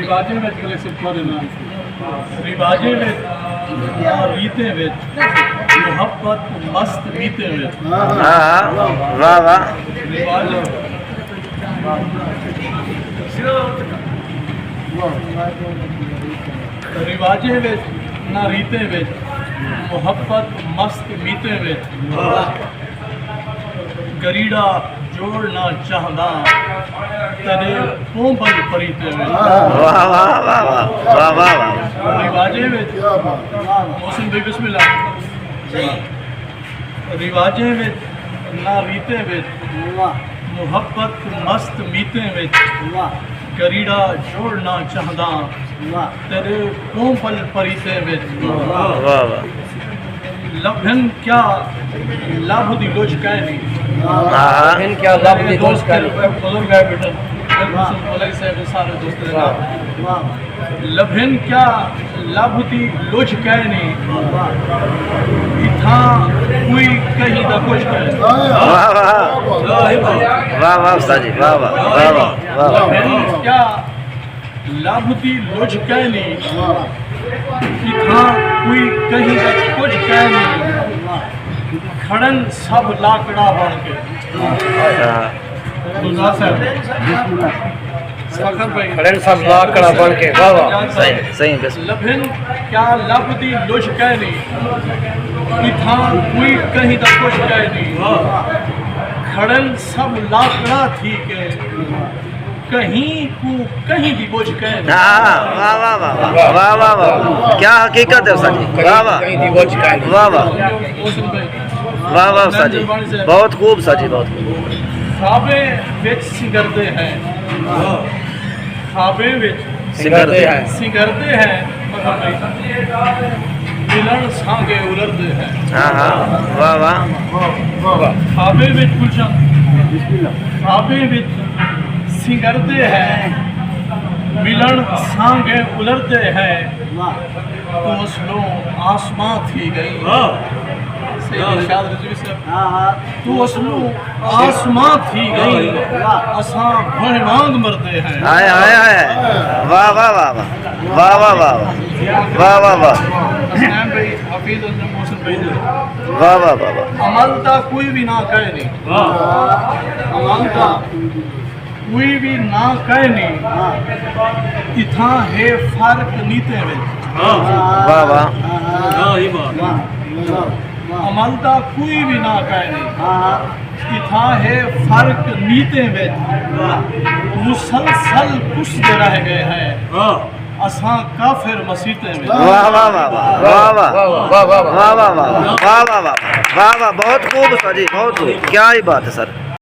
رواجے میں گلے سے پڑھنا رواجے میں ریتے میں محبت مست ریتے میں ہاں واہ واہ رواجے میں نہ ریتے میں محبت مست میتے میں گریڑا جوڑنا چاہنا تیرے پونپل پریتے میں واہ واہ واہ واہ واہ واہ رواجے میں محسن بھائی بسم اللہ رواجے میں نہ ریتے میں محبت مست میتے میں گریڑا جوڑنا چاہنا تیرے پونپل پریتے میں واہ واہ لبھن کیا لابھ دی لوچ کہنی ہاں کیا لب دی دوست کا بزرگ ہے بیٹا مولوی صاحب سارے دوست لبھن کیا لابھ دی لوچ کہنی اتھا کوئی کہیں دا کچھ کہنی واہ واہ واہ واہ استاد جی واہ واہ واہ واہ واہ لبھن کیا لابھ دی لوچ کہنی اتھا کوئی کہیں دا کچھ کہنی کھڑن سب لاکڑا بن کے گلزار صاحب ساکر بھائی کھڑن سب لاکڑا بن کے واہ واہ صحیح صحیح بس لبھن کیا لب دی لوچ کہنی اتھا کوئی کہیں دا کچھ کہنی کھڑن سب لاکڑا تھی کہ کہیں کو کہیں دی بوجھ کہنی ہاں واہ واہ واہ واہ واہ واہ کیا حقیقت ہے استاد جی واہ واہ واہ واہ محسن بھائی واہ واہ استاد جی بہت خوب استاد جی بہت خوب خوابے وچ سنگردے ہیں خوابے وچ سنگردے ہیں سنگردے ہیں ملن سانگے اُلردے ہیں ہاں ہاں واہ واہ خوابے وچ گلشن خوابے وچ سنگردے ہیں ملن سانگے اُلردے ہیں تو اسلو آسمان تھی گئی سید شاد رضوی صاحب تو اسلو آسمان تھی گئی اساں بھن مانگ مردے ہیں آئے آئے آئے واہ واہ واہ واہ واہ واہ واہ واہ واہ واہ حسین بھائی حفیظ اعظم محسن بھائی واہ واہ واہ واہ عمل تا کوئی بھی نہ کہے نہیں عمل تا کوئی بھی نہ کہے نہیں اتھا ہے فرق نیتے میں واہ واہ عمل تا کوئی بھی نہ کہے نہیں اتھا ہے فرق نیتے میں مسلسل کشتے رہ گئے ہیں اساں کافر مسیطے میں واہ واہ واہ واہ واہ واہ واہ واہ واہ واہ واہ واہ واہ واہ بہت خوب استاد جی بہت خوب کیا ہی بات ہے سر